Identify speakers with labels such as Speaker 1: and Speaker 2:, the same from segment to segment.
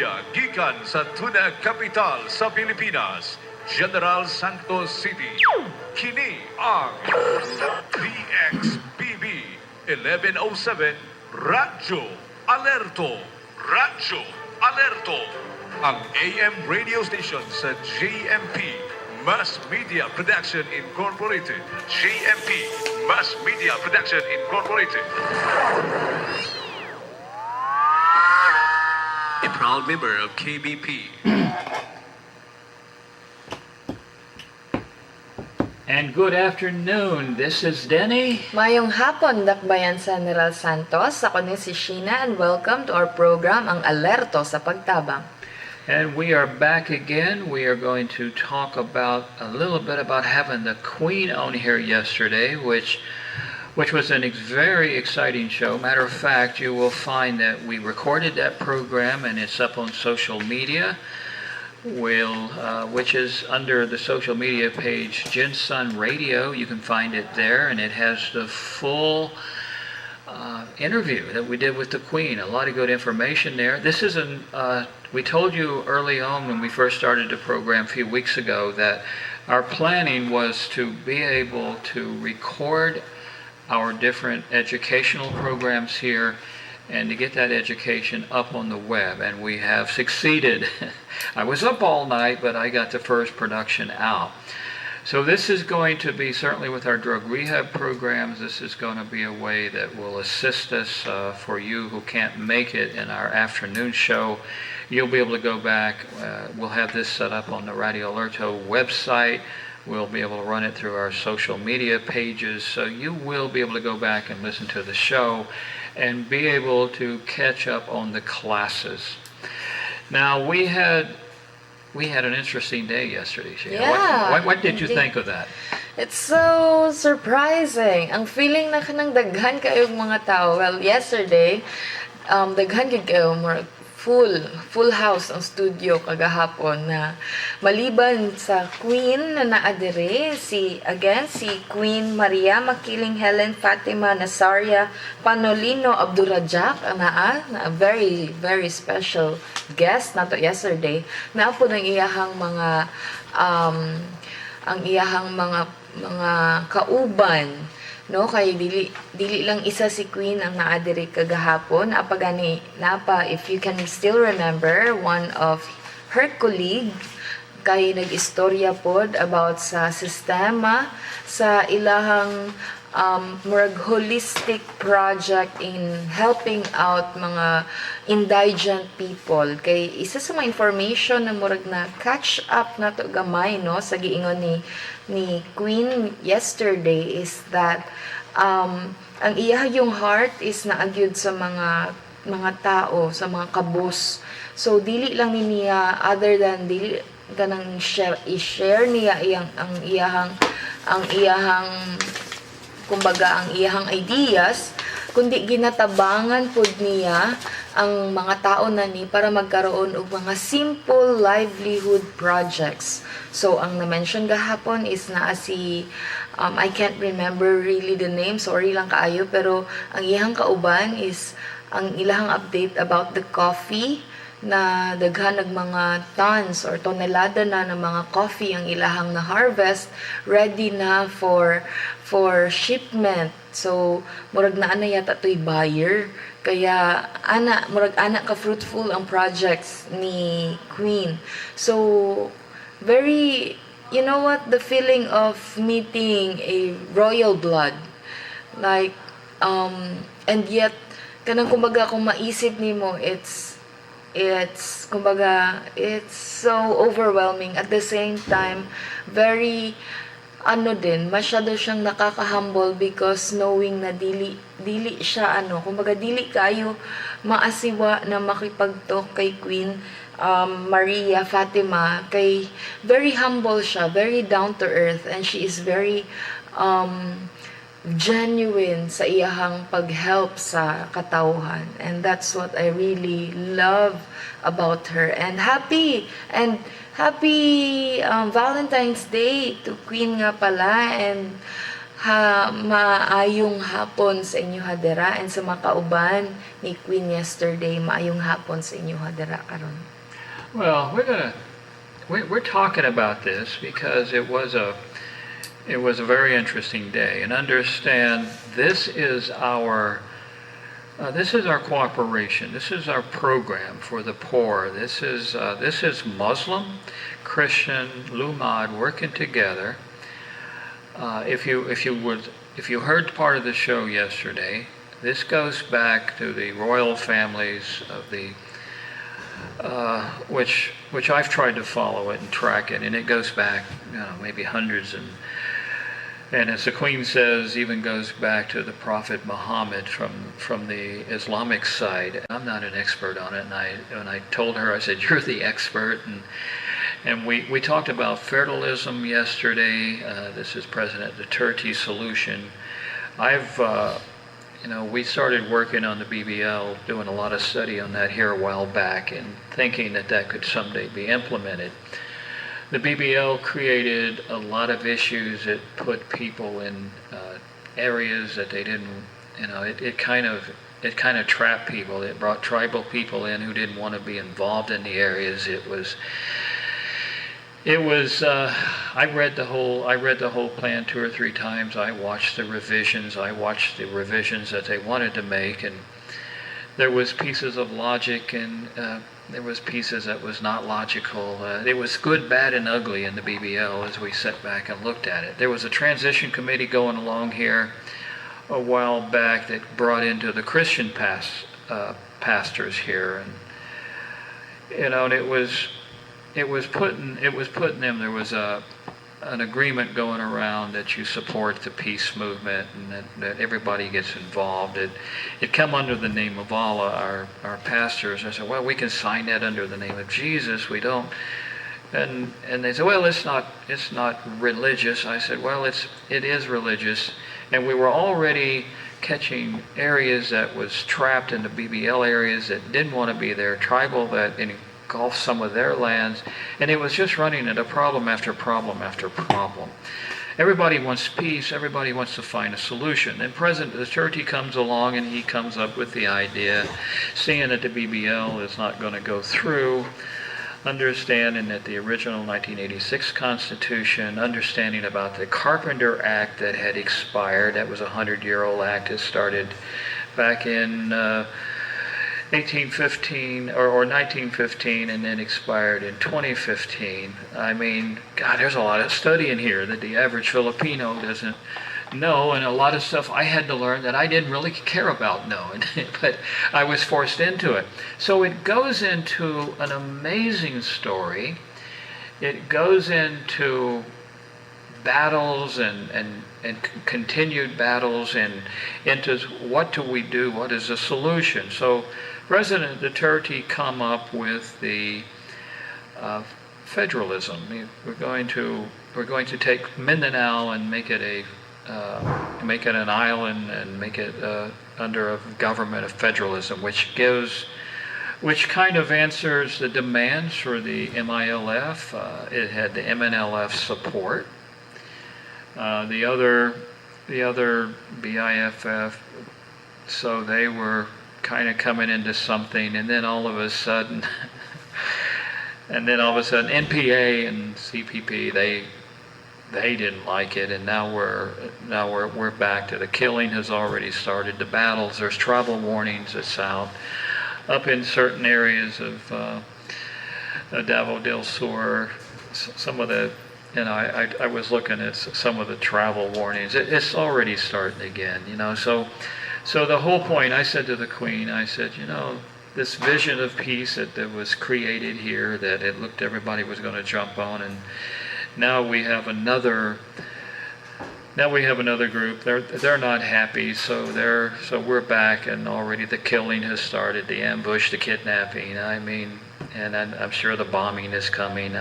Speaker 1: Istorya gikan sa tunang kapital sa Pilipinas, General Santos City. Kini ang DXBB 1107 Radyo Alerto. Radyo Alerto, ang AM radio station sa JMP Mass Media Production Incorporated. JMP Mass Media Production Incorporated. A proud member of KBP.
Speaker 2: And good afternoon. This is Denny.
Speaker 3: Mayong hapon, Dakbayan General Santos. Ako ni si Sheena and welcome to our program, ang Alerto sa Pagtabang.
Speaker 2: And we are back again. We are going to talk about a little bit about having the Queen on here yesterday, which was a very exciting show. Matter of fact, you will find that we recorded that program and it's up on social media. Which is under the social media page Gensan Radio. You can find it there, and it has the full interview that we did with the Queen. A lot of good information there. This is we told you early on when we first started the program a few weeks ago that our planning was to be able to record our different educational programs here and to get that education up on the web, and we have succeeded. I was up all night, but I got the first production out. So this is going to be, certainly with our drug rehab programs, this is going to be a way that will assist us for you who can't make it in our afternoon show. You'll be able to go back. We'll have this set up on the Radio Alerto website. We'll be able to run it through our social media pages, so you will be able to go back and listen to the show and be able to catch up on the classes. Now, we had an interesting day yesterday, Sheena.
Speaker 3: Yeah,
Speaker 2: What did you think of that?
Speaker 3: It's so surprising. Ang feeling na kanang daghan kayong mga tao. Well, yesterday, daghan gid kayo, more full house ang studio kagahapon na maliban sa Queen na naadire si Queen Maria Makiling Helen Fatima Nazaria Panolino Abdurrajak na very very special guest nato yesterday na po ng iyahang mga ang iyahang mga kauban, no, kay dili lang isa si Queen ang naadiri kagahapon. If you can still remember, one of her colleague kay nag-istorya pod about sa sistema sa ilahang murag holistic project in helping out mga indigent people. Kay isa sa mga information na murag na catch up na to gamay, no, sa giingon ni Queen yesterday is that ang iya yung heart is naagyud sa mga tao, sa mga kabus. So dili lang niya other than dili ganang i-share niya ang iyahang kumbaga ang iyahang ideas, kundi ginatabangan pud niya ang mga tao na ni para magkaroon og mga simple livelihood projects. So ang na-mention gahapon is na si I can't remember really the name, sorry lang kaayo, pero ang iyang kauban is ang ilahang update about the coffee na daghan ng mga tons or tonelada na ng mga coffee ang ilahang na harvest, ready na for shipment. So murag na yata to'y buyer, kaya murag ka fruitful ang projects ni Queen. So very, you know what, the feeling of meeting a royal blood, like and yet kanang kumbaga kung maisip nimo, it's so overwhelming. At the same time, very masyado siyang nakaka-humble because knowing na dili siya kumbaga dili kayo maasiwa na makipag-talk kay Queen Maria Fatima, kay very humble siya, very down to earth, and she is very genuine sa iyahang pag-help sa katawhan, and that's what I really love about her. And happy Valentine's Day to Queen nga pala, and maayong hapon sa inyo hadera and sa makauban ni Queen yesterday, maayong hapon sa inyo hadera karon.
Speaker 2: Well, we're talking about this because it was a very interesting day, and understand this is our cooperation. This is our program for the poor. This is Muslim, Christian, Lumad working together. If you heard part of the show yesterday, this goes back to the royal families of the which I've tried to follow it and track it, and it goes back, maybe hundreds, and as the Queen says, even goes back to the Prophet Muhammad from the Islamic side. I'm not an expert on it, and I told her, I said, you're the expert, and we talked about federalism yesterday. This is President Duterte's solution. We started working on the BBL, doing a lot of study on that here a while back, and thinking that could someday be implemented. The BBL created a lot of issues. It put people in areas that they didn't, it kind of trapped people. It brought tribal people in who didn't want to be involved in the areas. I read the whole plan 2 or 3 times. I watched the revisions that they wanted to make, and there was pieces of logic, and there was pieces that was not logical. It was good, bad, and ugly in the BBL as we sat back and looked at it. There was a transition committee going along here a while back that brought into the Christian pastors here, and it was putting them. There was an agreement going around that you support the peace movement and that everybody gets involved. It come under the name of Allah, our pastors. I said, well, we can sign that under the name of Jesus. We don't. And they said, well, it's not religious. I said, well, it is religious. And we were already catching areas that was trapped in the BBL areas that didn't want to be there, tribal that engulfed some of their lands, and it was just running into problem after problem after problem. Everybody wants peace. Everybody wants to find a solution. And President Duterte comes along, and he comes up with the idea, seeing that the BBL is not going to go through, understanding that the original 1986 Constitution, understanding about the Carpenter Act that had expired. That was a 100-year-old act. It started back in 1815 or 1915 and then expired in 2015. I mean, God, there's a lot of study in here that the average Filipino doesn't know, and a lot of stuff I had to learn that I didn't really care about knowing, but I was forced into it. So it goes into an amazing story. It goes into battles and continued battles and into what do we do, what is the solution. So President Duterte come up with the federalism. We're going to take Mindanao and make it an island and make it under a government of federalism, which kind of answers the demands for the MILF. It had the MNLF support. The other BIFF, so they were kind of coming into something, and then all of a sudden NPA and CPP, they didn't like it, and now we're back to the killing has already started. The battles, there's travel warnings that's out up in certain areas of Davao del Sur. Some of the, I was looking at some of the travel warnings. It's already starting again, So the whole point, I said to the Queen, I said, this vision of peace that was created here, that it looked everybody was going to jump on, and now we have another group. They're not happy, so we're back, and already the killing has started, the ambush, the kidnapping. And I'm sure the bombing is coming.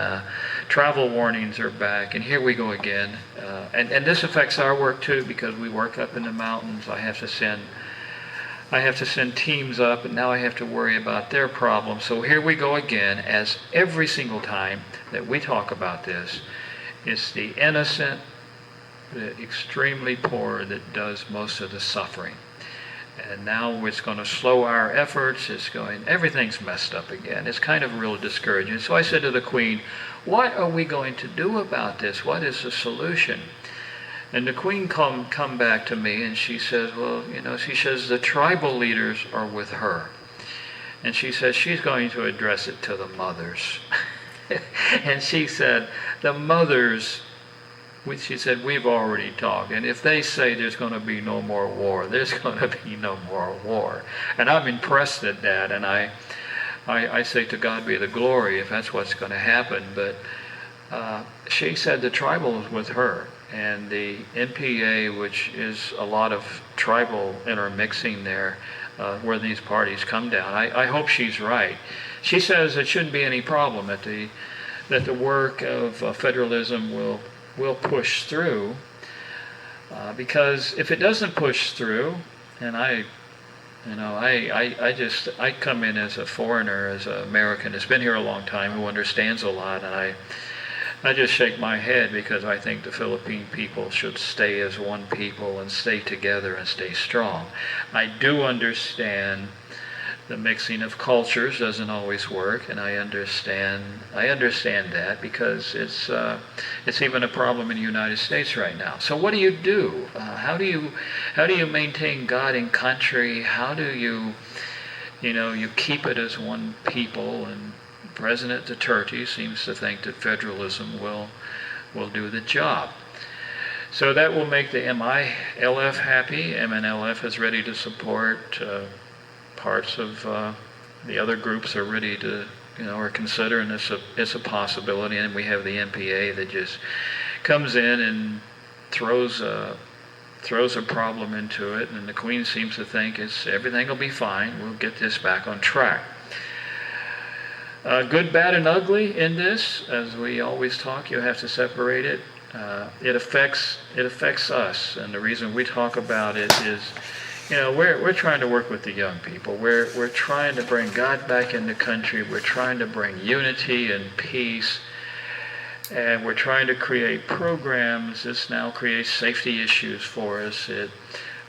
Speaker 2: Travel warnings are back, and here we go again. And this affects our work too, because we work up in the mountains. I have to send teams up, and now I have to worry about their problems. So here we go again, as every single time that we talk about this, it's the innocent the extremely poor that does most of the suffering. And now it's going to slow our efforts. Everything's messed up again. It's kind of real discouraging. So I said to the Queen, what are we going to do about this? What is the solution? And the Queen come back to me and she says, well, she says the tribal leaders are with her. And she says she's going to address it to the mothers. And she said, the mothers, she said, we've already talked. And if they say there's going to be no more war, there's going to be no more war. And I'm impressed at that. And I say to God be the glory if that's what's going to happen. But she said the tribal is with her. And the NPA, which is a lot of tribal intermixing there, where these parties come down. I hope she's right. She says it shouldn't be any problem that the work of federalism will push through, because if it doesn't push through, and I come in as a foreigner, as an American that's been here a long time, who understands a lot, and I just shake my head because I think the Philippine people should stay as one people and stay together and stay strong. I do understand the mixing of cultures doesn't always work, and I understand that because it's even a problem in the United States right now. So what do you do? How do you maintain God in country? How do you keep it as one people? And President Duterte seems to think that federalism will do the job. So that will make the MILF happy. MNLF is ready to support. Parts of the other groups are ready to, are considering it's a possibility. And we have the NPA that just comes in and throws a problem into it. And the Queen seems to think everything will be fine. We'll get this back on track. Good, bad, and ugly in this, as we always talk, you have to separate it. It affects us, and the reason we talk about it is, we're trying to work with the young people. We're trying to bring God back in the country. We're trying to bring unity and peace, and we're trying to create programs. This now creates safety issues for us. It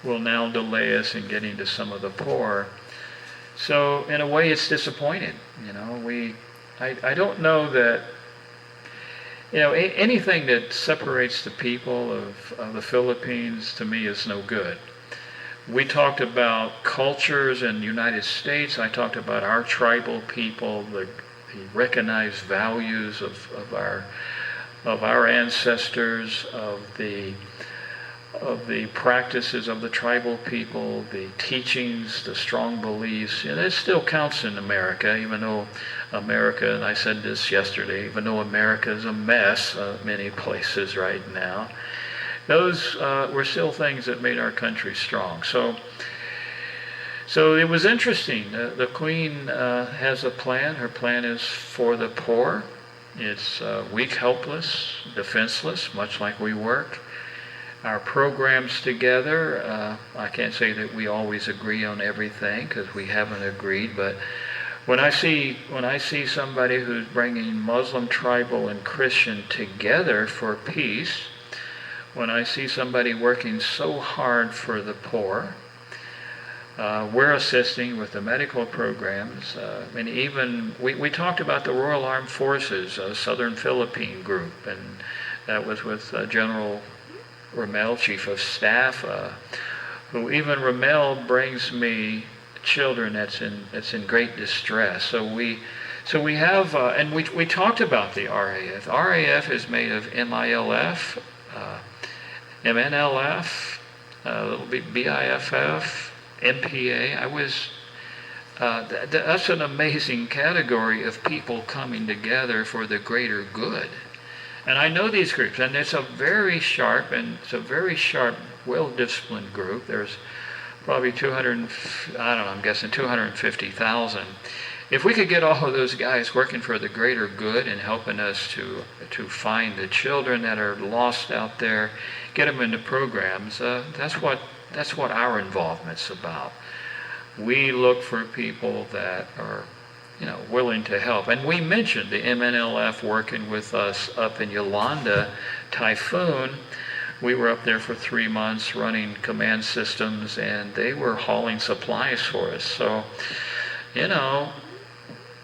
Speaker 2: will now delay us in getting to some of the poor. So in a way, it's disappointing. I don't know that, anything that separates the people of the Philippines, to me, is no good. We talked about cultures in the United States. I talked about our tribal people, the recognized values of our ancestors, of the practices of the tribal people, the teachings, the strong beliefs. And it still counts in America, even though America, and I said this yesterday, even though America is a mess many places right now, those were still things that made our country strong. So it was interesting. The Queen has a plan. Her plan is for the poor. It's weak, helpless, defenseless, much like we work. Our programs together, I can't say that we always agree on everything because we haven't agreed, but when I see somebody who's bringing Muslim, tribal, and Christian together for peace, when I see somebody working so hard for the poor, we're assisting with the medical programs, and even we talked about the Royal Armed Forces, Southern Philippine Group, and that was with General Ramel, Chief of Staff, who even Ramel brings me children that's in great distress. So we have, and we talked about the RAF. RAF is made of MILF, MNLF, BIFF, MPA. That's an amazing category of people coming together for the greater good. And I know these groups, and it's a very sharp, well-disciplined group. There's probably 250,000. If we could get all of those guys working for the greater good and helping us to find the children that are lost out there, get them into programs, that's what our involvement's about. We look for people that are willing to help. And we mentioned the MNLF working with us up in Yolanda, Typhoon. we were up there for 3 months running command systems, and they were hauling supplies for us. So, you know,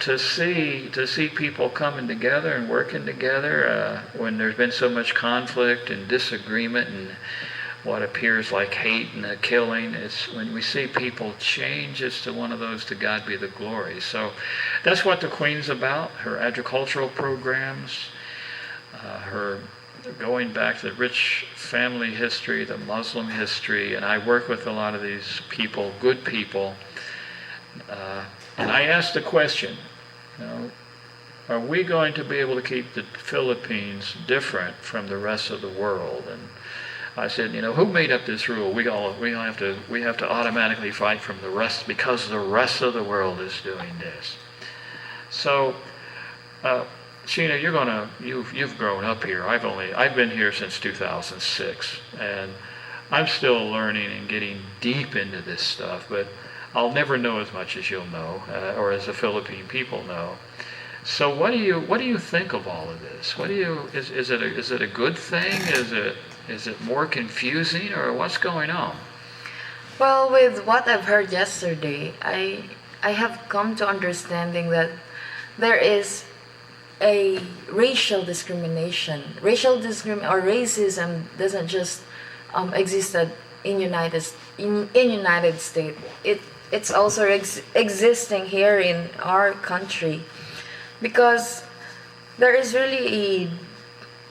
Speaker 2: to see people coming together and working together when there's been so much conflict and disagreement and what appears like hate and killing, it's when we see people change, it's to one of those, to God be the glory. So that's what the Queen's about, her agricultural programs, her going back to the rich family history, the Muslim history, and I work with a lot of these people, good people, and I asked the question, you know, are we going to be able to keep the Philippines different from the rest of the world? And I said, you know, who made up this rule? We have to automatically fight from the rest because the rest of the world is doing this. So, Sheena, you've grown up here. I've been here since 2006, and I'm still learning and getting deep into this stuff. But I'll never know as much as you'll know, or as the Philippine people know. So, what do you think of all of this? Is it a good thing? Is it more confusing, or what's going on?
Speaker 3: Well, with what I've heard yesterday, I have come to understanding that there is a racial discrimination. Or racism doesn't just exist in United States. It's also existing here in our country, because there is really a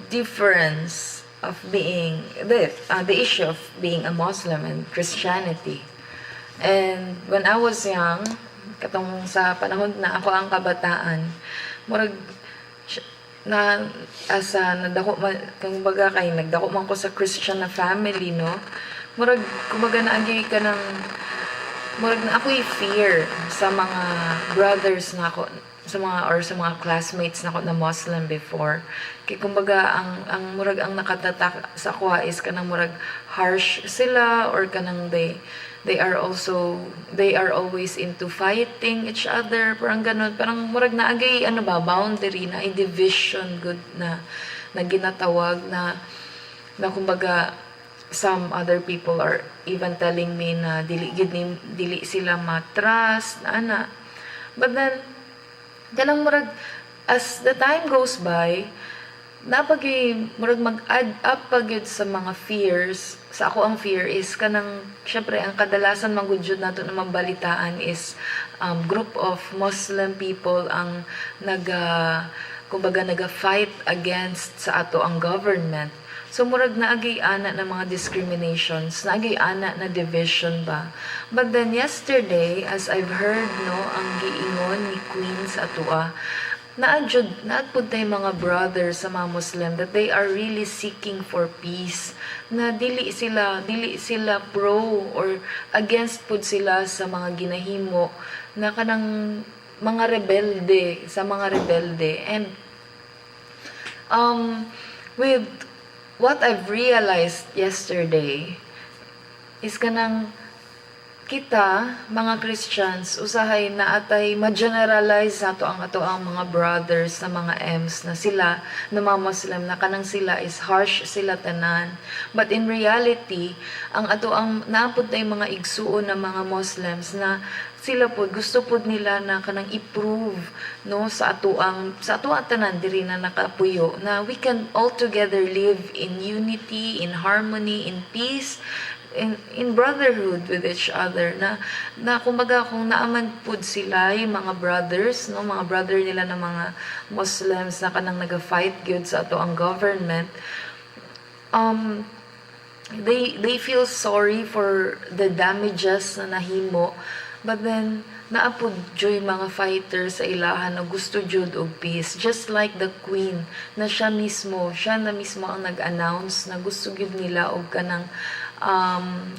Speaker 3: difference of being the issue of being a Muslim and Christianity. And when I was young, katong sa panahon na ako ang kabataan, murag nadako man ko sa Christian na family, no, murag kumbaga naagi ka ng murag na ako'y fear sa mga brothers na ako, sa mga classmates na ako na Muslim before. Kaya kumbaga ang murag ang nakatatak sa ako is kanang murag harsh sila, or kanang they are always into fighting each other, parang ganun, parang murag naagay boundary na division good na ginatawag na kumbaga some other people are even telling me na dili sila matras na ana. But then kanang murag as the time goes by, napagi murag mag-add up pagyud sa mga fears. Sa ako ang fear is kanang syempre ang kadalasan manggudjud nato na mabalitaan is group of Muslim people ang naga-fight against sa ato ang government. So murag naagay ana na mga discriminations, naagay ana na division ba. But then yesterday, as I've heard, no, ang giingon ni Queen sa atoa, naadpud tay mga brothers sa mga Muslim that they are really seeking for peace, na dili sila pro or against pud sila sa mga ginahimo na kanang mga rebelde. And with what I've realized yesterday is kanang kita, mga Christians, usahay na atay ma-generalize nato ang mga brothers na mga M's na sila, na mga Muslim, na kanang sila is harsh sila tanan. But in reality, ang naapod na yung mga igsuon na mga Muslims na sila po gusto po nila na kanang i-prove, no, sa atuang tanan diri na nakapuyo na we can all together live in unity, in harmony, in peace, in brotherhood with each other, na kumbaga kung naaman pud sila yung mga brothers, no, mga brother nila na mga Muslims na kanang naga-fight gyud sa ato ang government, they feel sorry for the damages na nahimo. But then naapod joy mga fighters sa ilahan na gusto jud og peace, just like the Queen na siya na mismo ang nag-announce na gusto gyud nila og kanang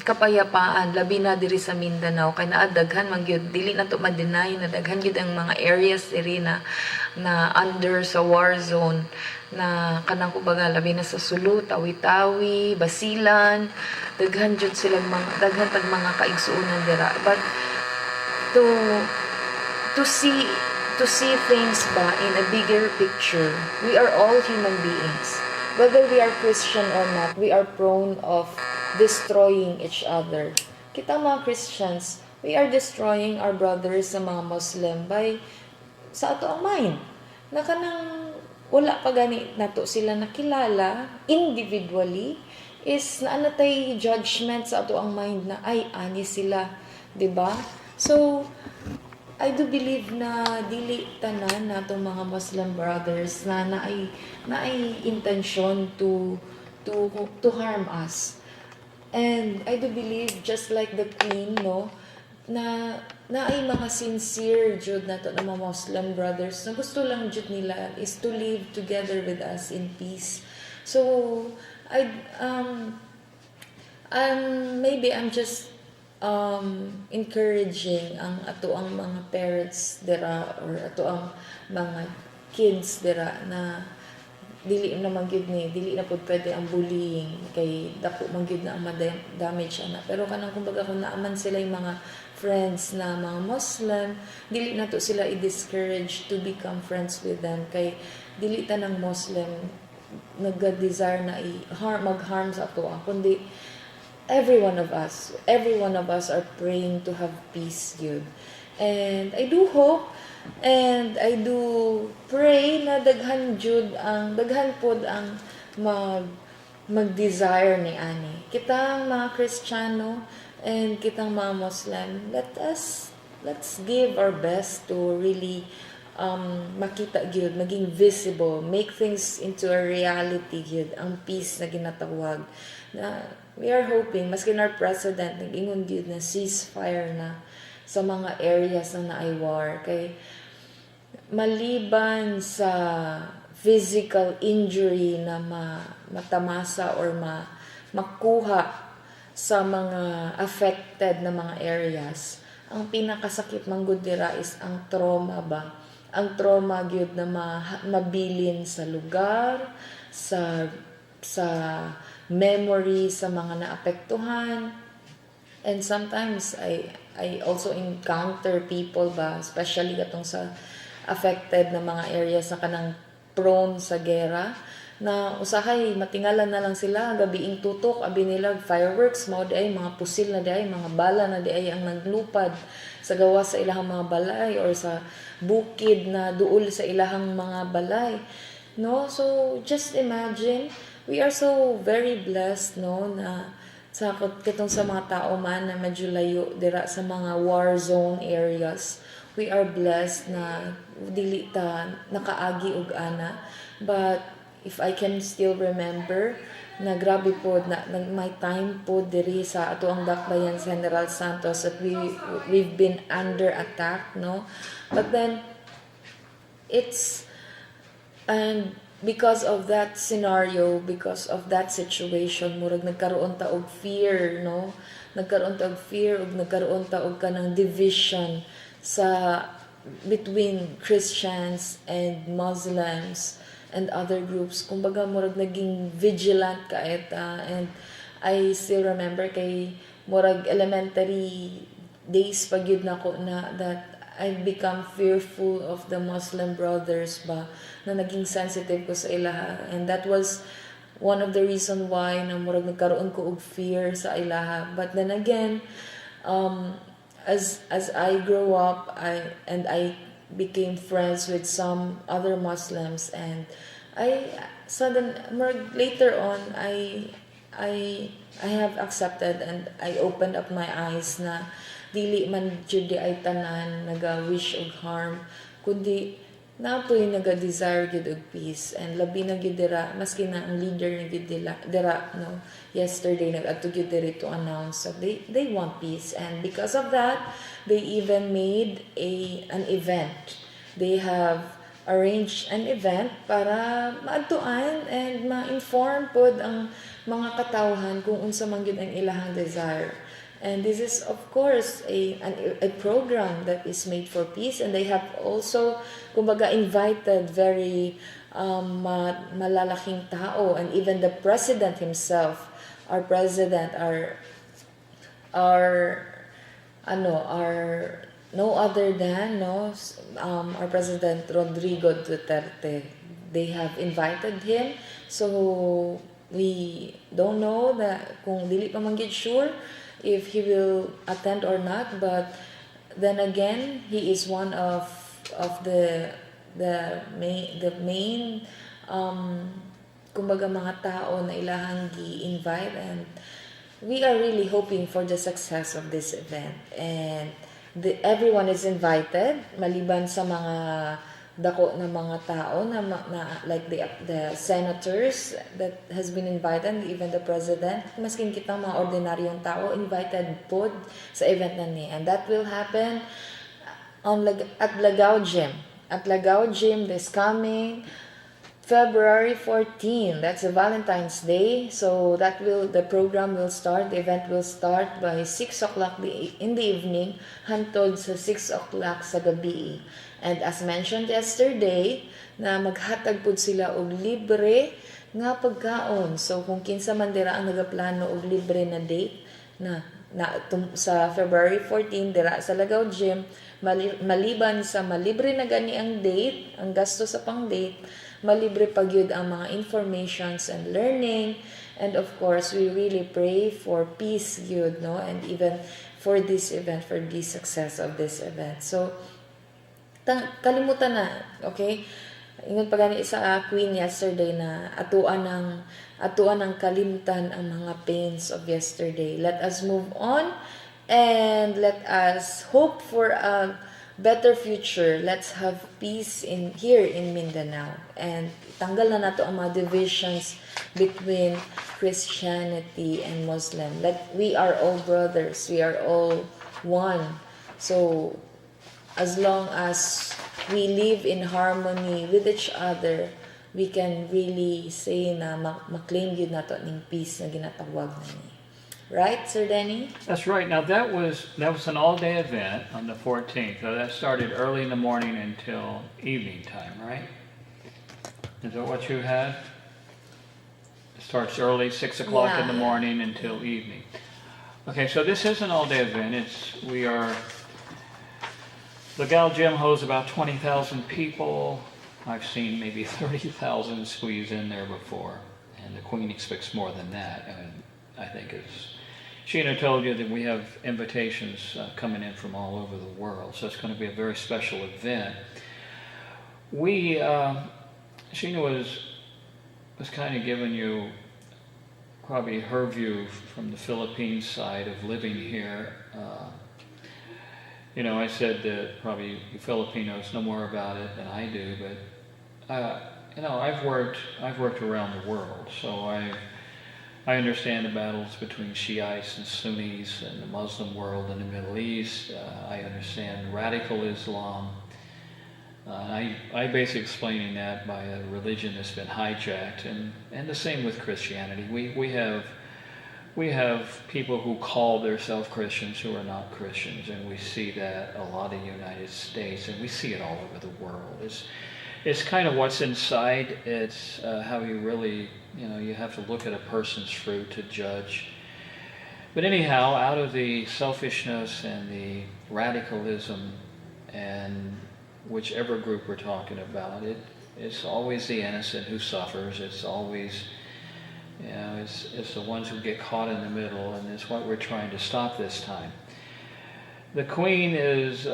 Speaker 3: kapayapaan labi na diri sa Mindanao, kay naadaghan man gyud, dili na to ma-deny na daghan gyud ang mga areas diri na under sa war zone, na kanang kumbaga labi na sa Sulu, Tawi-Tawi, Basilan, daghan jud sila daghan tag mga kaigsuonan dira. But to see things ba in a bigger picture, we are all human beings. whether we are Christian or not, we are prone of destroying each other. Kita mga Christians, we are destroying our brothers sa mga Muslim by sa ato ang mind. Na kanang wala pa gani nato sila nakilala individually is naanatay judgment sa ato ang mind na ay ani sila, 'di ba? So I do believe na dili tanan natong mga Muslim brothers na naay intention to harm us. And I do believe just like the Queen, no, na naay mga sincere jud nato na mga Muslim brothers na gusto lang jud nila is to live together with us in peace. So maybe I'm just encouraging ang ato ang mga parents dira or ato ang mga kids dira na dili na pud pwede ang bullying kay dako man gyud na ang damage ana. Pero kanang kumbaga kung naaman sila yung mga friends na mga Muslim, dili nato sila i-discourage to become friends with them kay dili tanang Muslim nag-desire na mag-harm sa ato, kundi every one of us are praying to have peace yun. And I do hope and I do pray na daghan pod ang mag-desire ni ani. Kitang mga Kristiyano and kitang mga Muslim, let's give our best to really makita gyud, maging visible, make things into a reality gyud, ang peace na ginatawag. Na we are hoping, maskin our president, nag-ingon gyud na ceasefire na sa mga areas na naay war. Kay maliban sa physical injury na matamasa or makuha sa mga affected na mga areas, ang pinakasakit man gud dira is ang trauma ba? Ang trauma gyud na mabilin sa lugar, sa memory sa mga naapektuhan. And sometimes I also encounter people ba, especially katong sa affected na mga areas na kanang prone sa gera, na usahay matingalan na lang sila gabiing tutok abi nila fireworks mao ay mga pusil na ay mga bala na ay ang naglupad sa gawa sa ilahang mga balay or sa bukid na duol sa ilahang mga balay, no? So just imagine, we are so very blessed, no, na sa katong sa mga tao man na medyo layo dira sa mga war zone areas, we are blessed na dili ta nakaagi og ana. But if I can still remember na grabe po na may time po diri sa ato ang dakbayan sa General Santos that we've been under attack, no, but then and because of that scenario, because of that situation, murag nagkaroon ta og fear, no, nagkaroon ta og kanang division sa between Christians and Muslims and other groups. Kumbaga murag naging vigilant ka eta. And I still remember kay murag elementary days pag yun nako na that I become fearful of the Muslim brothers ba, na naging sensitive ko sa ilaha. And that was one of the reason why na murag nagkaroon ko og fear sa ilaha. But then again, as I grew up, I became friends with some other Muslims, and later on I have accepted and I opened up my eyes na dili man jud ay tanan naga-wish og harm, kundi napoy naga-desire gid og peace. And labi na gid dira, maski na ang leader ni gid dira, no, yesterday nag-adto gid diri to announce that they want peace. And because of that, they even made an event. They have arranged an event para maadtuan and ma-inform pod ang mga katawhan kung unsa man gyud ang ilahang desire. And this is of course a program that is made for peace, and they have also kumbaga invited very malalaking tao, and even the president himself, our president, our no other than our President Rodrigo Duterte. They have invited him So we don't know that kung dili pa man gyud sure if he will attend or not, but then again he is one of the main kumbaga mga tao na ilahang gi-invite, and we are really hoping for the success of this event. And everyone is invited maliban sa mga dako na mga tao na like the senators that has been invited, even the president, maskin kitang mga ordinaryong tao invited pod sa event na ni. And that will happen at Lagao Gym. At Lagao Gym this coming February 14. That's a Valentine's Day. So the program will start, the event will start by 6 o'clock in the evening hantod sa 6 o'clock sa gabi. And as mentioned yesterday, na maghatag pud sila og libre nga pagkaon. So kung kinsa man dira ang nagaplano og libre na date sa February 14 dira sa Lagao Gym, maliban sa malibre na gani ang date, ang gasto sa pang-date, malibre pa gyud ang mga informations and learning. And of course, we really pray for peace gyud, no? And even for this event, for the success of this event. So kalimutan na, okay? Ingon pa gani sa Queen yesterday na atuan ng kalimtan ang mga pains of yesterday. Let us move on and let us hope for a better future. Let's have peace here in Mindanao, and tanggal na nato ang mga divisions between Christianity and Muslim. We are all brothers, we are all one. So as long as we live in harmony with each other, we can really say na maklaim yun nato ning peace na ginatawag na ni. Right, Sir Denny?
Speaker 2: That's right. Now that was an all-day event on the 14th. So that started early in the morning until evening time, right? Is that what you had? It starts early, 6 o'clock in the morning until evening. Okay, so this is an all-day event. Lagao Gym holds about 20,000 people. I've seen maybe 30,000 squeeze in there before, and the Queen expects more than that. And I think Sheena told you that we have invitations coming in from all over the world, so it's going to be a very special event. Sheena was kind of giving you probably her view from the Philippine side of living here. I said that probably you Filipinos know more about it than I do, but I've worked around the world, so I understand the battles between Shiites and Sunnis and the Muslim world in the Middle East. I understand radical Islam. I basically explaining that by a religion that's been hijacked, and the same with Christianity. We have people who call themselves Christians who are not Christians, and we see that a lot in the United States, and we see it all over the world. It's kind of what's inside. It's how you really, you have to look at a person's fruit to judge. But anyhow, out of the selfishness and the radicalism, and whichever group we're talking about, it's always the innocent who suffers. It's always, it's the ones who get caught in the middle, and it's what we're trying to stop this time. The Queen is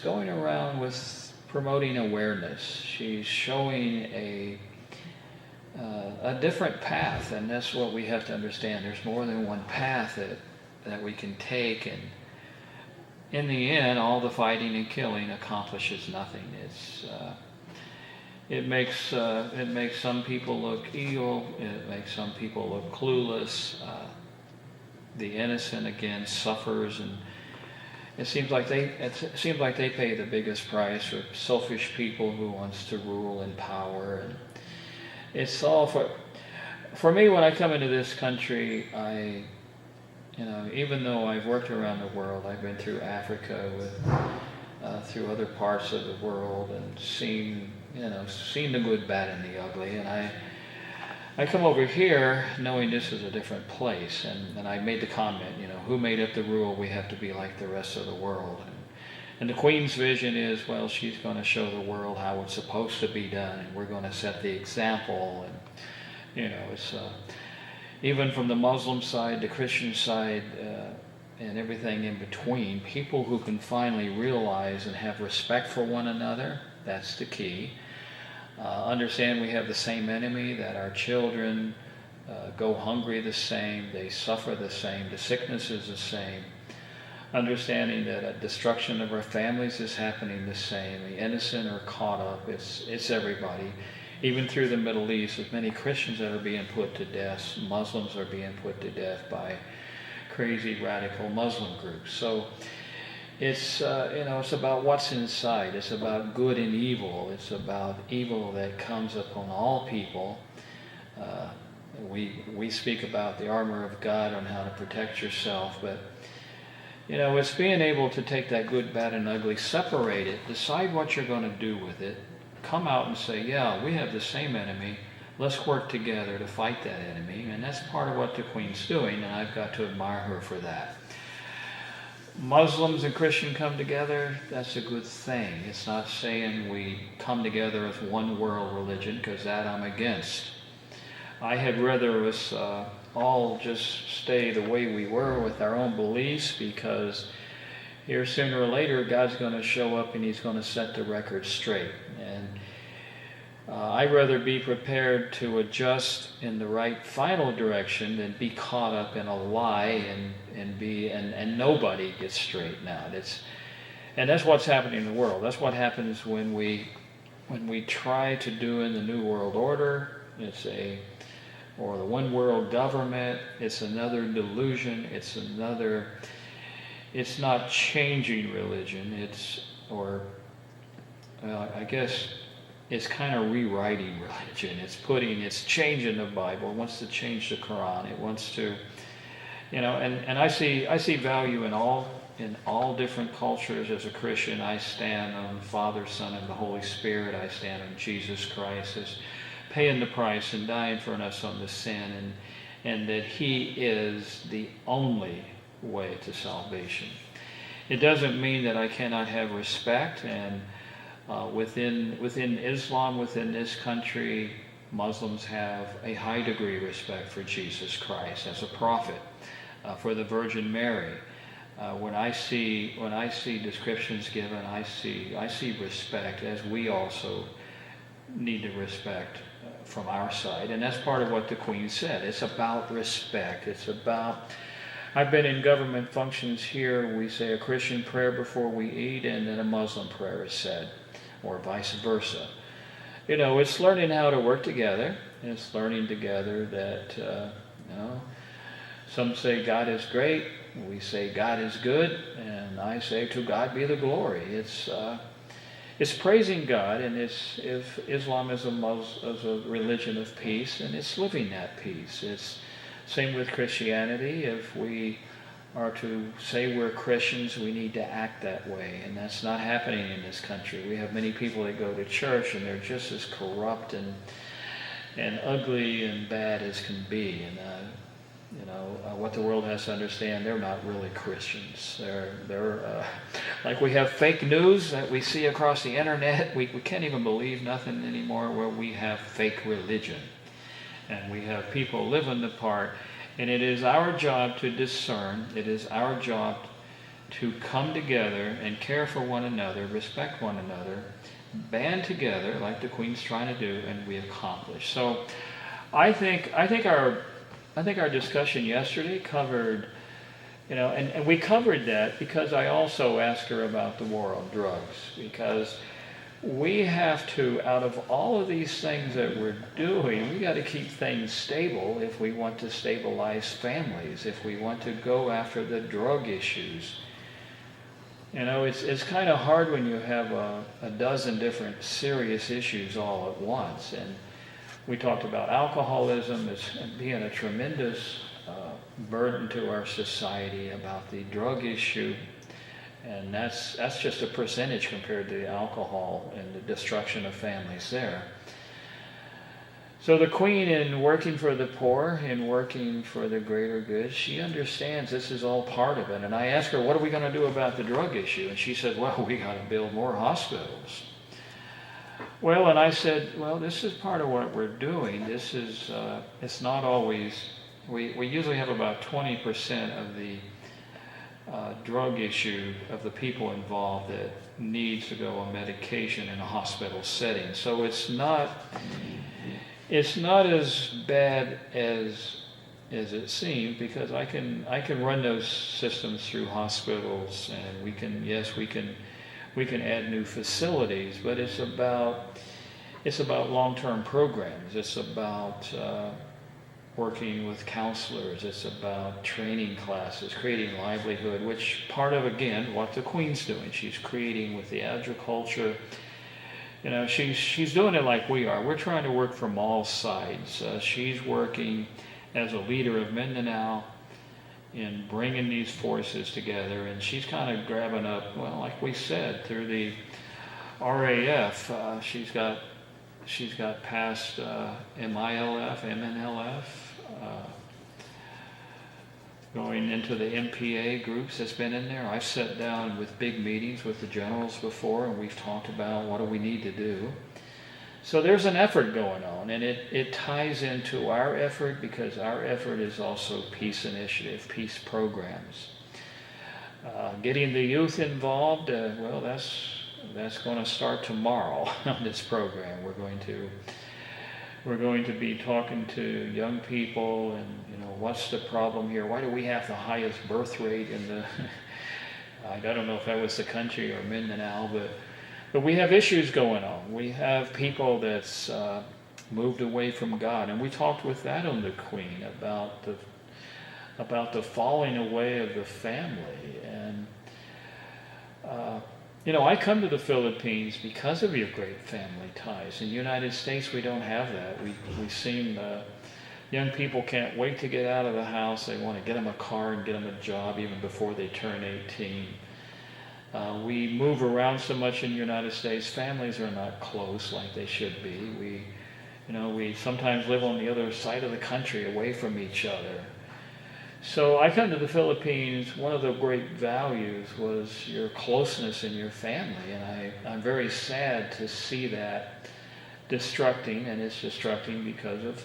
Speaker 2: going around with promoting awareness. She's showing a different path, and that's what we have to understand. There's more than one path that we can take, and in the end, all the fighting and killing accomplishes nothing. It makes some people look evil. It makes some people look clueless. The innocent again suffers, and it seems like they pay the biggest price for selfish people who wants to rule in power. And it's all for me. When I come into this country, even though I've worked around the world, I've been through Africa, through other parts of the world, and seen the good, bad, and the ugly. And I come over here knowing this is a different place, and I made the comment, who made up the rule we have to be like the rest of the world. And the Queen's vision is, well, she's going to show the world how it's supposed to be done, and we're going to set the example. And It's even from the Muslim side, the Christian side, and everything in between, people who can finally realize and have respect for one another, that's the key. Understand we have the same enemy, that our children go hungry the same, they suffer the same, the sickness is the same. Understanding that a destruction of our families is happening the same, the innocent are caught up, it's everybody. Even through the Middle East, there's many Christians that are being put to death, Muslims are being put to death by crazy radical Muslim groups. So it's it's about what's inside. It's about good and evil. It's about evil that comes upon all people. We speak about the armor of God on how to protect yourself, but it's being able to take that good, bad, and ugly, separate it, decide what you're going to do with it, come out and say, yeah, we have the same enemy. Let's work together to fight that enemy. And that's part of what the Queen's doing, and I've got to admire her for that. Muslims and Christian come together, that's a good thing. It's not saying we come together as one world religion, because that I'm against. I had rather us all just stay the way we were with our own beliefs, because here sooner or later God's going to show up and he's going to set the record straight. And I'd rather be prepared to adjust in the right final direction than be caught up in a lie and nobody gets straightened out. And that's what's happening in the world. That's what happens when we try to do in the New World Order. Or the one world government. It's another delusion. It's not changing religion. I guess it's kind of rewriting religion. It's changing the Bible. It wants to change the Quran. It wants to, and I see value in all different cultures. As a Christian, I stand on the Father, Son, and the Holy Spirit. I stand on Jesus Christ as paying the price and dying for us on the sin, and that he is the only way to salvation. It doesn't mean that I cannot have respect, and within Islam, within this country, Muslims have a high degree of respect for Jesus Christ as a prophet, for the Virgin Mary. When I see descriptions given, I see respect, as we also need to respect from our side. And that's part of what the Queen said. It's about respect. I've been in government functions here. We say a Christian prayer before we eat, and then a Muslim prayer is said, or vice versa. It's learning how to work together. It's learning together that, some say God is great. We say God is good. And I say to God be the glory. It's praising God, and if Islam is a religion of peace, and it's living that peace. It's same with Christianity. If we are to say we're Christians, we need to act that way, and that's not happening in this country. We have many people that go to church, and they're just as corrupt and ugly and bad as can be. And what the world has to understand, they're not really Christians. They're like we have fake news that we see across the internet. We can't even believe nothing anymore, where we have fake religion. And we have people living the part. And it is our job to discern. It is our job to come together and care for one another, respect one another, band together like the Queen's trying to do, and we accomplish. So I think our discussion yesterday covered, and we covered that because I also asked her about the war on drugs, because we have to, out of all of these things that we're doing, we got to keep things stable if we want to stabilize families, if we want to go after the drug issues. It's kind of hard when you have a dozen different serious issues all at once. And we talked about alcoholism as being a tremendous burden to our society, about the drug issue, and that's just a percentage compared to the alcohol and the destruction of families there. So the Queen, in working for the poor, in working for the greater good, she understands this is all part of it. And I asked her, what are we going to do about the drug issue? And she said, well, we got to build more hospitals. Well, and I said, well, this is part of what we're doing. This is, it's not always, we usually have about 20% of the drug issue of the people involved that needs to go on medication in a hospital setting. So it's not as bad as it seems, because I can run those systems through hospitals, and we can add new facilities, but it's about long-term programs. It's about working with counselors. It's about training classes, creating livelihood, which part of, again, what the Queen's doing. She's creating with the agriculture. You know, she's doing it like we are. We're trying to work from all sides. She's working as a leader of Mindanao in bringing these forces together, and she's kind of grabbing up, well, like we said, through the RAF. She's got past MILF, MNLF, going into the MPA groups that's been in there. I've sat down with big meetings with the generals before, and we've talked about what do we need to do. So there's an effort going on, and it ties into our effort, because our effort is also peace initiative, peace programs. Getting the youth involved, well, that's going to start tomorrow on this program. We're going to be talking to young people, and what's the problem here? Why do we have the highest birth rate in the I don't know if that was the country or Mindanao, but we have issues going on. We have people that's moved away from God, and we talked with that on the Queen about the falling away of the family. And I come to the Philippines because of your great family ties. In the United States, we don't have that. We seem young people can't wait to get out of the house. They want to get them a car and get them a job even before they turn 18. We move around so much in the United States. Families are not close like they should be. We sometimes live on the other side of the country, away from each other. So I come to the Philippines, one of the great values was your closeness in your family, and I'm very sad to see that destructing, and it's destructing because of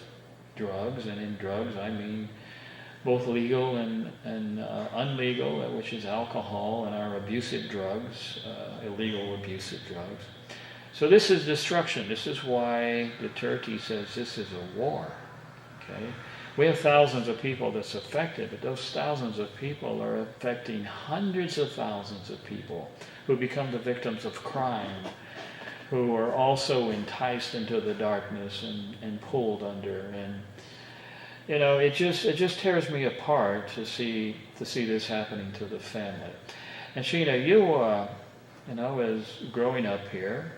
Speaker 2: drugs, and in drugs I mean both legal and unlegal, which is alcohol, and our abusive drugs, illegal abusive drugs. So this is destruction. This is why Duterte says this is a war. Okay? We have thousands of people that's affected, but those thousands of people are affecting hundreds of thousands of people who become the victims of crime, who are also enticed into the darkness and pulled under. And it just tears me apart to see this happening to the family. And Sheena, you as growing up here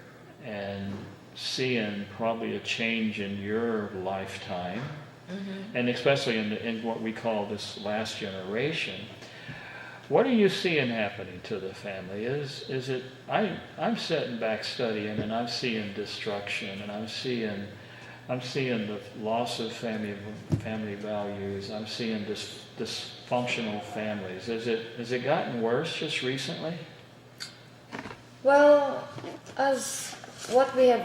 Speaker 2: and seeing probably a change in your lifetime, and especially in what we call this last generation, what are you seeing happening to the family? Is it? I'm sitting back studying, and I'm seeing destruction, and I'm seeing the loss of family values. I'm seeing dysfunctional families. Has it gotten worse just recently?
Speaker 3: Well, as what we've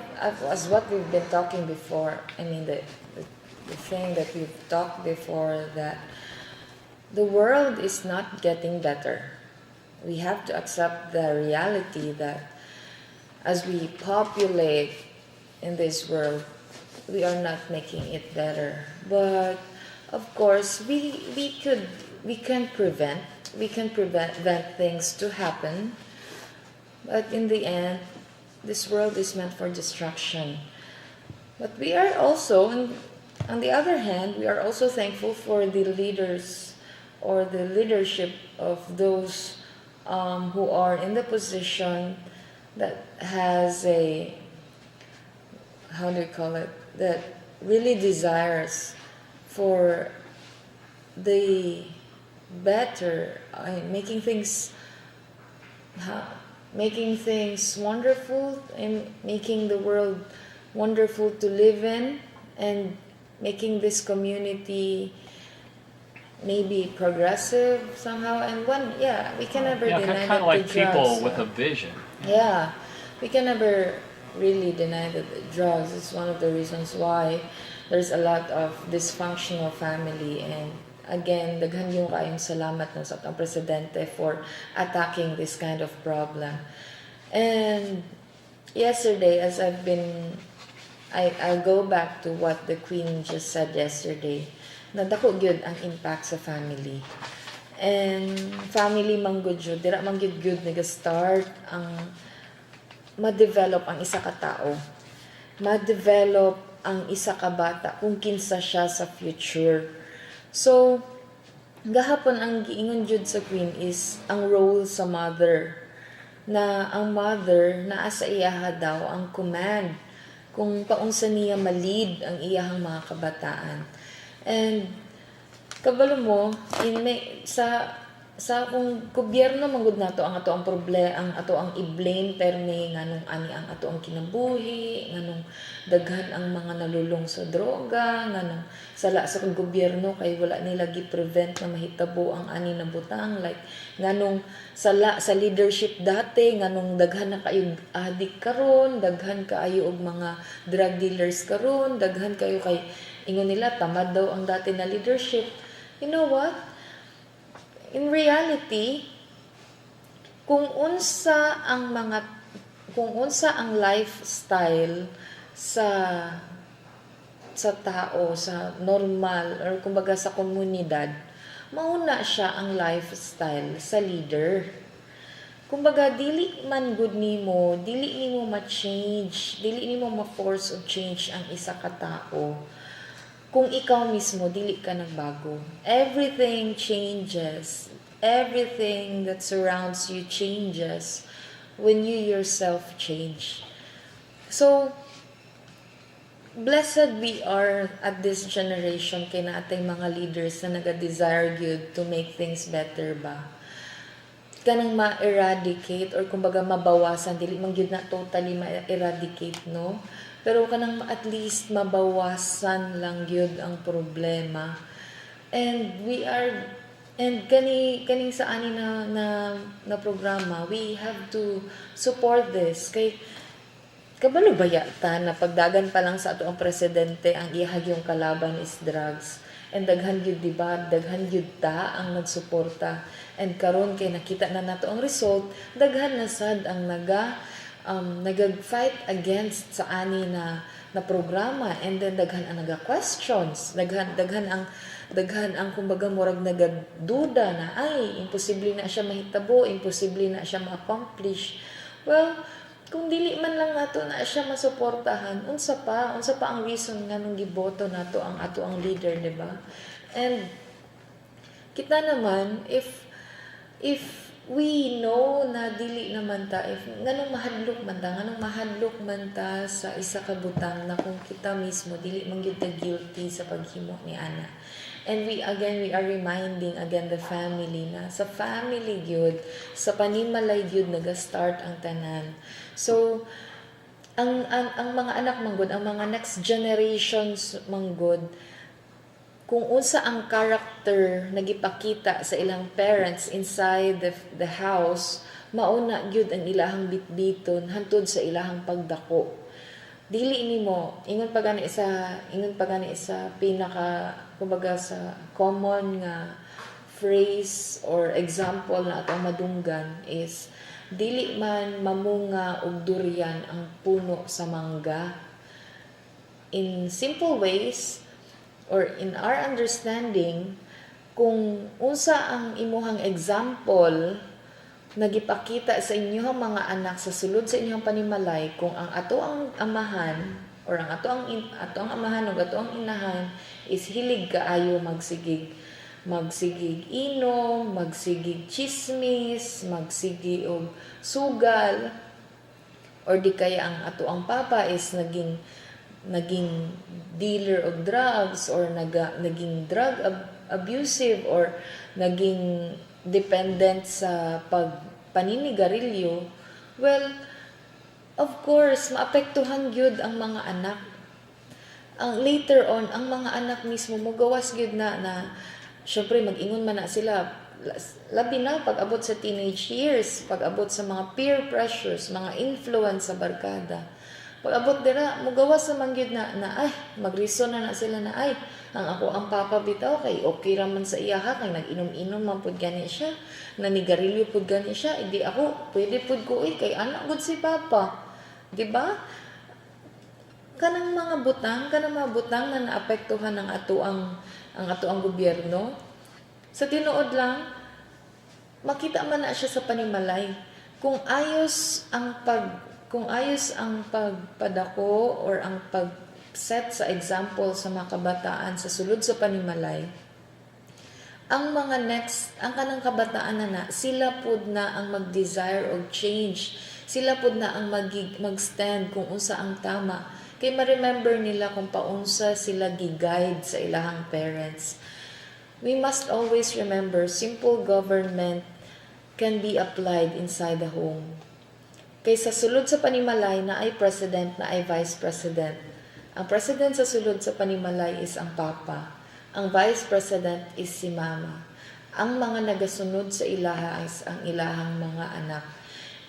Speaker 3: been talking before, I mean the thing that we've talked before, that the world is not getting better. We have to accept the reality that as we populate in this world, we are not making it better. But of course, we can prevent things to happen. But in the end, this world is meant for destruction. But we are also, on the other hand, we are also thankful for the leaders or the leadership of those who are in the position that has that really desires for the better, making things wonderful, and making the world wonderful to live in, and making this community maybe progressive somehow. And we can never deny
Speaker 2: kind of like
Speaker 3: the
Speaker 2: people
Speaker 3: drugs,
Speaker 2: with a vision.
Speaker 3: Yeah, we can never really deny that drugs is one of the reasons why there's a lot of dysfunctional family. And again, daghan yung kayong salamat ng sa atong presidente for attacking this kind of problem. And yesterday, as I'll go back to what the Queen just said yesterday, na dako gyud ang impact sa family. And family man gud jud, dira man gyud nag-start ang ma-develop ang isa ka tao. Ma-develop ang isa ka bata kung kinsa siya sa future. So, gahapon ang giingon jud sa Queen is ang role sa mother. Na ang mother naa sa iyaha daw ang command kung paunsa niya ma-lead ang iyahang mga kabataan. And kabalo mo sa kung gobyerno manggod nato ang ato ang problema, ang ato ang i-blame permi nganong ani ang ato ang kinabuhi, nganong daghan ang mga nalulong sa droga, nganong sala sa kung gobyerno kay wala nila gi-prevent na mahitabo ang ani na butang, like nganong sala sa leadership dati, nganong daghan na kayo adik karon, daghan kaayo og mga drug dealers karon, daghan kayo kay ingon nila tamad daw ang dati na leadership. You know what? In reality, kung unsa ang lifestyle sa tao, sa normal or kumbaga sa komunidad, mauna siya ang lifestyle sa leader. Kumbaga dili man good nimo, dili nimo ma-change, dili nimo ma-force of change ang isa ka tao. Kung ikaw mismo, dili ka nagbago. Everything changes. Everything that surrounds you changes when you yourself change. So, blessed we are at this generation kay nating mga leaders na naga-desire good to make things better ba? Kanang ma-eradicate or kumbaga mabawasan, dili man gyud na totally ma-eradicate, no? Pero kanang at least mabawasan lang yun ang problema. And kaning sa ani na programa, we have to support this. Kay kabalo baya ta na pagdagan pa lang sa ato ang presidente ang iyahag yung kalaban is drugs. And daghan gyud diba, daghan gyud ta ang nagsuporta. And karon kay nakita na nato ang result, daghan na sad ang nag-fight against sa ani na programa, and then daghan ang naga-questions, daghan ang kumbaga murag nagaduda na ay imposible na siya mahitabo, imposible na siya ma-accomplish. Well, kung dili man lang nato na siya masuportahan, unsa pa ang reason nga nung giboto nato ang ato ang leader, di ba? And kita naman if we know na dili naman ta, if nganong mahadlok man ta sa isa ka butang na kung kita mismo dili man gyud ta guilty sa paghimo ni ana. And we are reminding again the family na sa family gyud, sa panimalay gyud naga-start ang tanan. So ang mga anak manggod, ang mga next generations manggod, kung unsa ang character nagipakita sa ilang parents inside the house, mauna gyud ang ilahang bitbiton hantud sa ilahang pagdako. Dili nimo ingon pa gani sa pinaka kumbaga sa common nga phrase or example na atong madunggan is dili man mamunga og durian ang puno sa mangga. In simple ways, or in our understanding, kung unsa ang imuhang example nagipakita sa inyong mga anak sa sulod sa inyong panimalay, kung ang ato ang amahan or ang ato ang amahan o ato ang inahan is hilig kaayo magsigig inom, magsigig chismis, magsigig og sugal, or di kaya ang ato ang papa is naging dealer of drugs or naging drug abusive or naging dependent sa paninigarilyo, well, of course, maapektuhan gyud ang mga anak. Later on, ang mga anak mismo mogawas gyud na syempre mag-ingon man na sila, labi na pag-abot sa teenage years, pag-abot sa mga peer pressures, mga influence sa barkada. Pag abot dira, mugawas sa mangyud na ay, magreason na sila na ay, ang ako ang papa bitaw kay okay raman sa iya ha, kay nag-inom-inom man pud gani siya, nanigarilyo pud gani siya, hindi ako pwede pud ko kay anak gud si papa. Di ba? Kanang mga butang na naapektuhan ng ang ato ang gobyerno. Sa tinuod lang, makita man na siya sa panimalay. Kung ayos ang pagpadako or ang pag-set sa example sa mga kabataan sa sulod sa panimalay, ang kanang kabataan na sila pud na ang mag-desire og change. Sila pud na ang mag-stand kung unsa ang tama. Kay ma-remember nila kung paunsa sila gi-guide sa ilahang parents. We must always remember, simple government can be applied inside the home. Kaysa sulod sa panimalay na ay president, na ay vice president. Ang president sa sulod sa panimalay is ang papa. Ang vice president is si mama. Ang mga nagasunod sa ilaha is ang ilahang mga anak.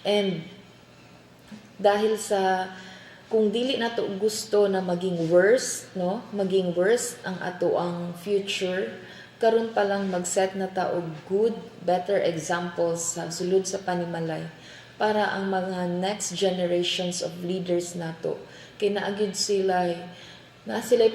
Speaker 3: And dahil sa kung dili nato gusto na maging worse, no? Maging worse ang ato ang future, karon pa lang mag-set na ta og good, better examples sa sulod sa panimalay para ang mga next generations of leaders nato kay naagid sila'y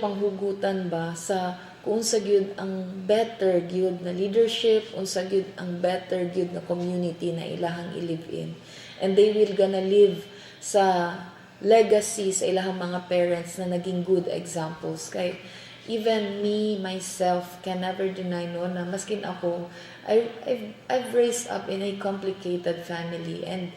Speaker 3: panghugutan ba sa kung unsa gyud ang better gyud na leadership, unsa gyud ang better gyud na community na ilahang i-live in, and they will gonna live sa legacy sa ilahang mga parents na naging good examples. Kay even me myself can never deny no na maskin ako I've raised up in a complicated family, and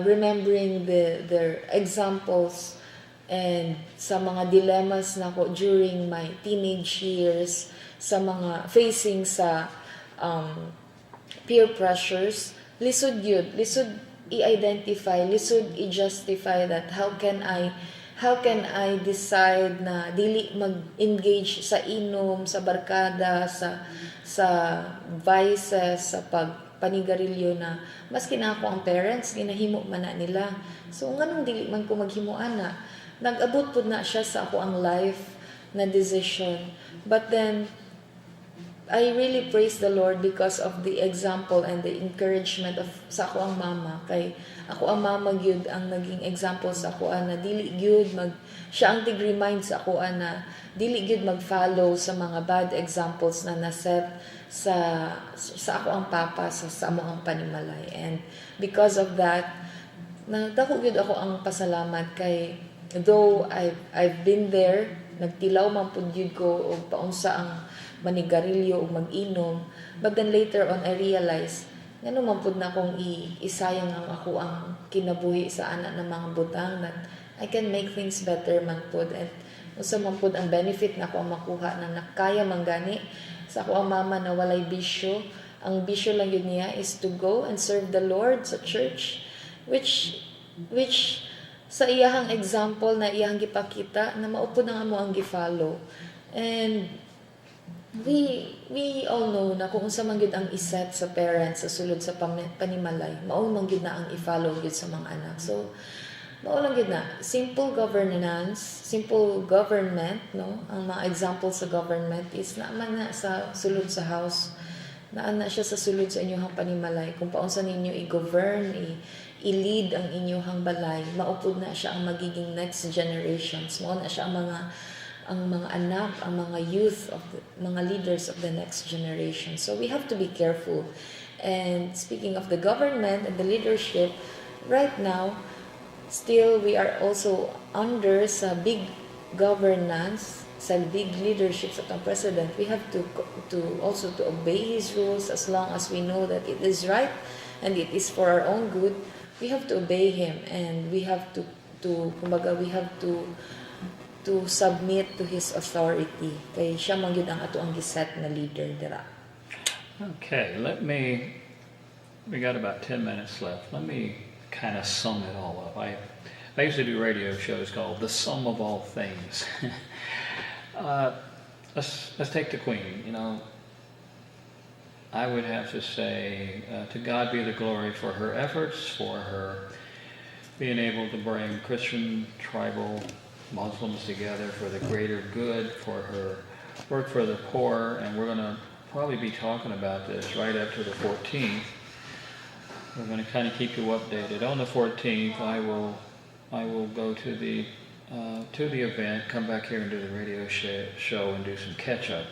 Speaker 3: remembering their examples and sa mga dilemmas na ko during my teenage years, sa mga facing sa peer pressures, lisod i-identify, lisod i-justify that how can I decide na dili mag-engage sa inom, sa barkada, sa vices, sa panigarilyo na maski na ako ang parents, ginahimo man na nila. So nganong dili man ko maghimuan na. Nag-abot pud na siya sa ako ang life na decision. But then I really praise the Lord because of the example and the encouragement of sa ako ang mama. Kay ako ang mama gyud ang naging example sa ako na dili gyud siya ang tig-remind sa ako na dili gyud mag-follow sa mga bad examples na naset sa ako ang papa sa amo ang panimalay. And because of that, nagdako gyud ako ang pasalamat kay though I've been there, nagtilaw man pud gyud ko og paunsa ang manigarilyo o mag-inom. But then later on, I realized, ngano man pud na akong isayang ang ako ang kinabuhi sa anak ng mga butang that I can make things better man pud. And usa man pud ang benefit na ako ang makuha na nakaya man gani sa ako ang mama na walay bisyo. Ang bisyo lang yun niya is to go and serve the Lord sa church, which sa iyahang example na iyahang gipakita na maupod na nga mo ang gifollow. And we all know na kung unsa man gyud ang iset sa parents sa sulod sa panimalay, mao man gyud na ang i-follow gyud sa mga anak. So mao lang gyud na simple governance, simple government, no? Ang mga example sa government is naman na sa sulod sa house, na siya sa sulod sa inyong panimalay. Kung paunsa ninyo i-govern, i-lead ang inyong balay, maupod na siya ang magiging next generations. Mao na siya ang mga anak, ang mga youth of mga leaders of the next generation. So we have to be careful. And speaking of the government and the leadership, right now, still we are also under sa big governance, sa big leadership sa ang president. We have to also to obey his rules as long as we know that it is right and it is for our own good. We have to obey him, and we have to we have to submit to his authority. Kay siya man gyud ang ato ang giset na leader dira.
Speaker 2: Okay, we got about 10 minutes left. Let me kind of sum it all up. I used to do radio shows called The Sum of All Things. Let's take the Queen. You know, I would have to say, to God be the glory for her efforts, for her being able to bring Christian, tribal, Muslims together for the greater good, for her work for the poor, and we're going to probably be talking about this right up to the 14th. We're going to kind of keep you updated. On the 14th, I will go to the event, come back here and do the radio show and do some catch-up.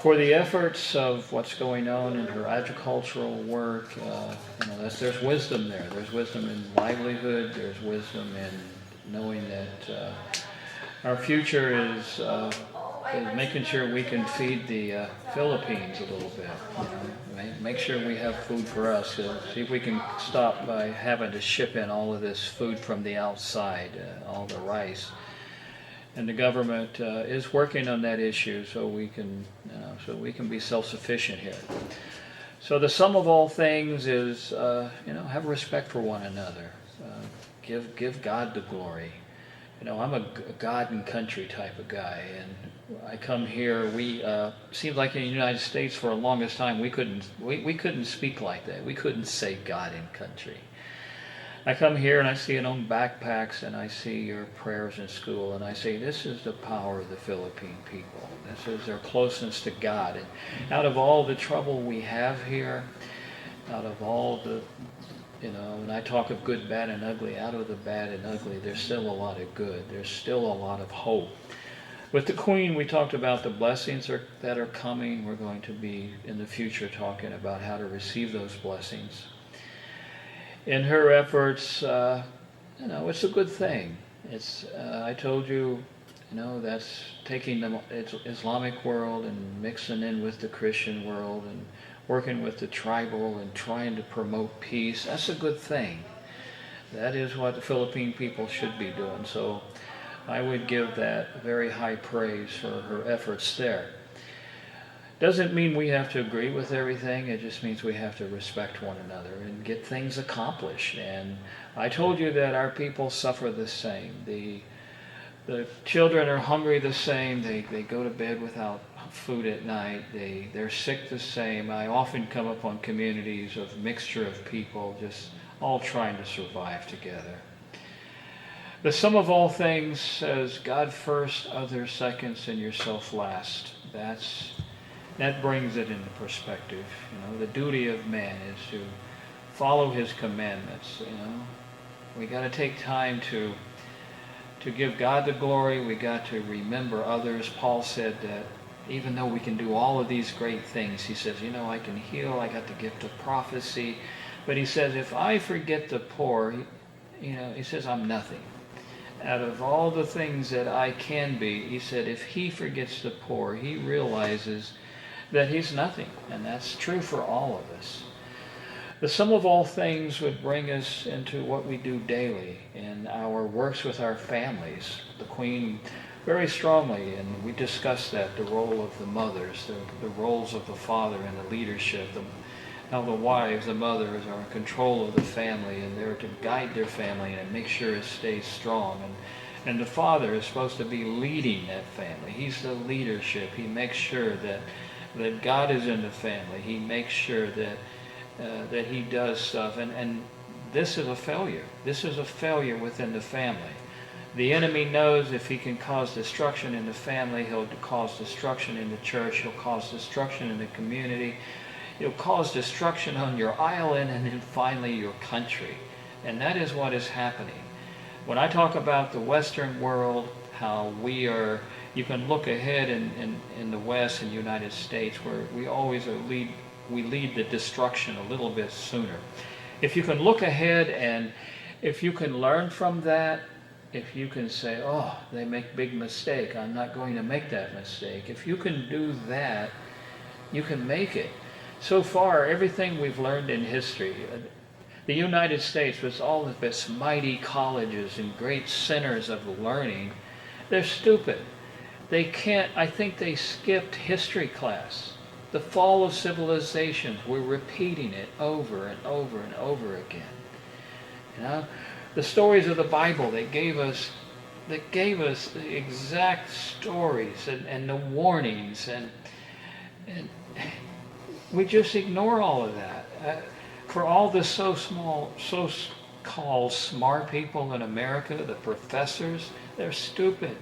Speaker 2: For the efforts of what's going on in her agricultural work, there's wisdom there. There's wisdom in livelihood. There's wisdom in knowing that our future is making sure we can feed the Philippines a little bit. Make sure we have food for us. See if we can stop by having to ship in all of this food from the outside, all the rice. And the government is working on that issue so we can be self-sufficient here. So the sum of all things is, have respect for one another. Give God the glory. I'm a God and country type of guy, and I come here. Seems like in the United States for the longest time we couldn't speak like that. We couldn't say God and country. I come here and I see it on backpacks, and I see your prayers in school, and I say, this is the power of the Philippine people. This is their closeness to God. And out of all the trouble we have here, out of all the, and I talk of good, bad, and ugly, out of the bad and ugly, there's still a lot of good. There's still a lot of hope. With the Queen, we talked about the blessings that are coming. We're going to be, in the future, talking about how to receive those blessings. In her efforts, it's a good thing. It's I told you, that's taking the Islamic world and mixing in with the Christian world and working with the tribal and trying to promote peace. That's a good thing. That is what the Philippine people should be doing. So I would give that very high praise for her efforts there. Doesn't mean we have to agree with everything. It just means we have to respect one another and get things accomplished. And I told you that our people suffer the same. The children are hungry the same. They go to bed without food at night. They're sick the same. I often come upon communities of mixture of people just all trying to survive together. The sum of all things says God first, others seconds, and yourself last. That brings it into perspective. The duty of man is to follow his commandments. We got to take time to give God the glory. We got to remember others. Paul said that even though we can do all of these great things, he says, I can heal. I got the gift of prophecy. But he says, if I forget the poor, he says, I'm nothing. Out of all the things that I can be, he said, if he forgets the poor, he realizes that he's nothing. And that's true for all of us. The sum of all things would bring us into what we do daily in our works with our families. The Queen very strongly, and we discussed that, the role of the mothers, the roles of the father in the leadership, how the wives, the mothers, are in control of the family, and they're to guide their family and make sure it stays strong. And the father is supposed to be leading that family. He's the leadership. He makes sure that God is in the family. He makes sure that he does stuff. And this is a failure. This is a failure within the family. The enemy knows if he can cause destruction in the family, he'll cause destruction in the church, he'll cause destruction in the community, he'll cause destruction on your island, and then finally your country. And that is what is happening. When I talk about the Western world, how we are, you can look ahead in the West and United States, where we always lead the destruction a little bit sooner. If you can look ahead, and if you can learn from that, if you can say, oh, they make big mistake, I'm not going to make that mistake. If you can do that, you can make it. So far, everything we've learned in history, the United States with all of its mighty colleges and great centers of learning, they're stupid. They can't, I think they skipped history class. The fall of civilizations, we're repeating it over and over and over again. The stories of the Bible, they gave us the exact stories and the warnings, and we just ignore all of that. For all the so call smart people in America, the professors, they're stupid.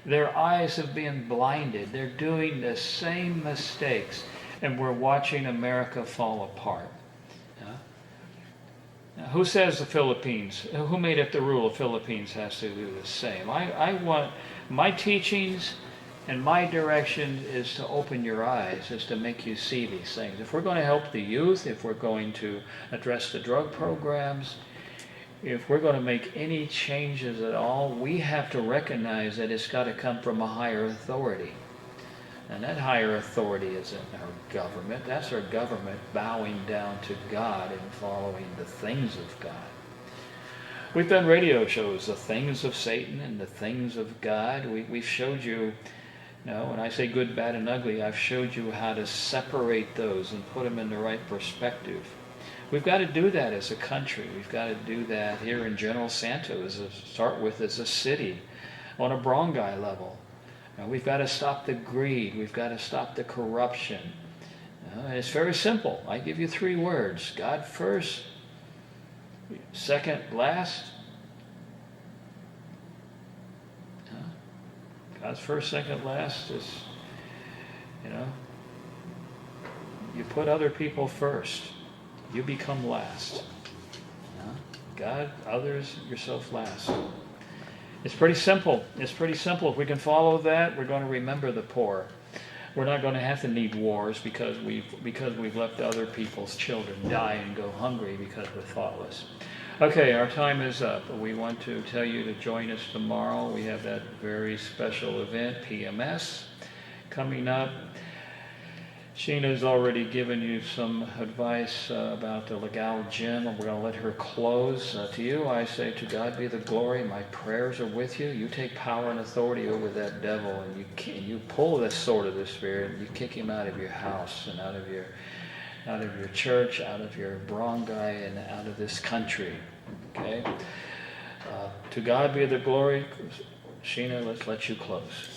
Speaker 2: Their eyes have been blinded. They're doing the same mistakes, and we're watching America fall apart. Now, who says the Philippines? Who made up the rule the Philippines has to do the same? I want my teachings and my direction is to open your eyes, is to make you see these things. If we're going to help the youth, if we're going to address the drug programs, if we're going to make any changes at all, we have to recognize that it's got to come from a higher authority. And that higher authority isn't our government. That's our government bowing down to God and following the things of God. We've done radio shows, the things of Satan and the things of God. We've showed you, when I say good, bad, and ugly, I've showed you how to separate those and put them in the right perspective. We've got to do that as a country. We've got to do that here in General Santos, start with as a city, on a barangay level. We've got to stop the greed. We've got to stop the corruption. And it's very simple. I give you 3 words. God first, second last. God's first, second last is, you put other people first. You become last. God, others, yourself last. It's pretty simple. It's pretty simple. If we can follow that, we're going to remember the poor. We're not going to have to need wars because we've let other people's children die and go hungry because we're thoughtless. Okay, our time is up. We want to tell you to join us tomorrow. We have that very special event, PMS, coming up. Sheena's already given you some advice about the Lagao Gym, and we're going to let her close. To you, I say, to God be the glory. My prayers are with you. You take power and authority over that devil, and you pull the sword of the Spirit, and you kick him out of your house and out of your church, out of your barangay, and out of this country. Okay? To God be the glory. Sheena, let's let you close.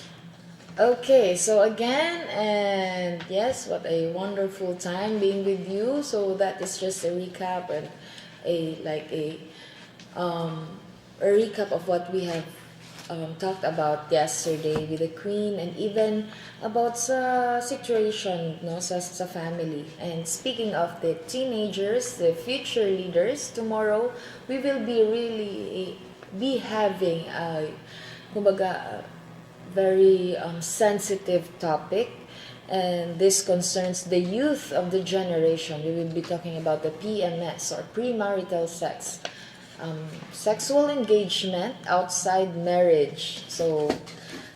Speaker 3: Okay, so again, and yes, what a wonderful time being with you. So that is just a recap and a recap of what we have talked about yesterday with the Queen, and even about sa situation sa family. And speaking of the teenagers, the future leaders, tomorrow we will be having a very sensitive topic, and this concerns the youth of the generation. We will be talking about the PMS, or premarital sex, sexual engagement outside marriage. So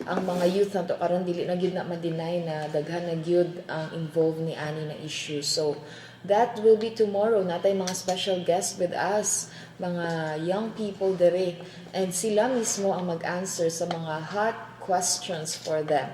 Speaker 3: ang mga youth na to karon dili na gyud na ma-deny na daghan na gyud ang involved ni ani na issue. So that will be tomorrow. Natay mga special guests with us, mga young people dere, and sila mismo ang mag-answer sa mga hot questions for them.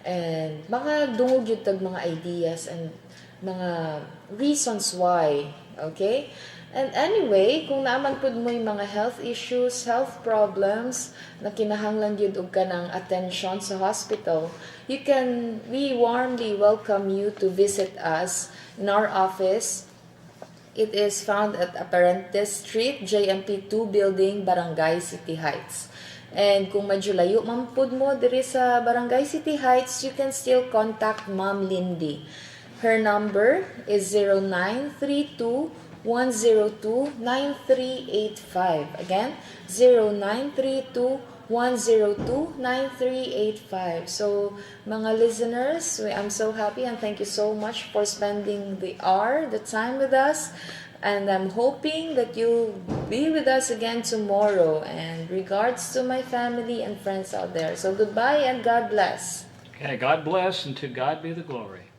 Speaker 3: And mga dungog yun tag mga ideas and mga reasons why. Okay? And anyway, kung naaman pud mo yung mga health issues, health problems, na kinahanglan yun og kanang attention sa hospital, we warmly welcome you to visit us in our office. It is found at Apparentes Street, JMP2 Building, Barangay City Heights. And kung medyo layo mampud mo diri sa Barangay City Heights, you can still contact Ma'am Lindy. Her number is 0932-102-9385. Again, 0932-102-9385. So, mga listeners, I'm so happy and thank you so much for spending the time with us. And I'm hoping that you'll be with us again tomorrow. And regards to my family and friends out there. So goodbye and God bless.
Speaker 2: Okay, God bless, and to God be the glory.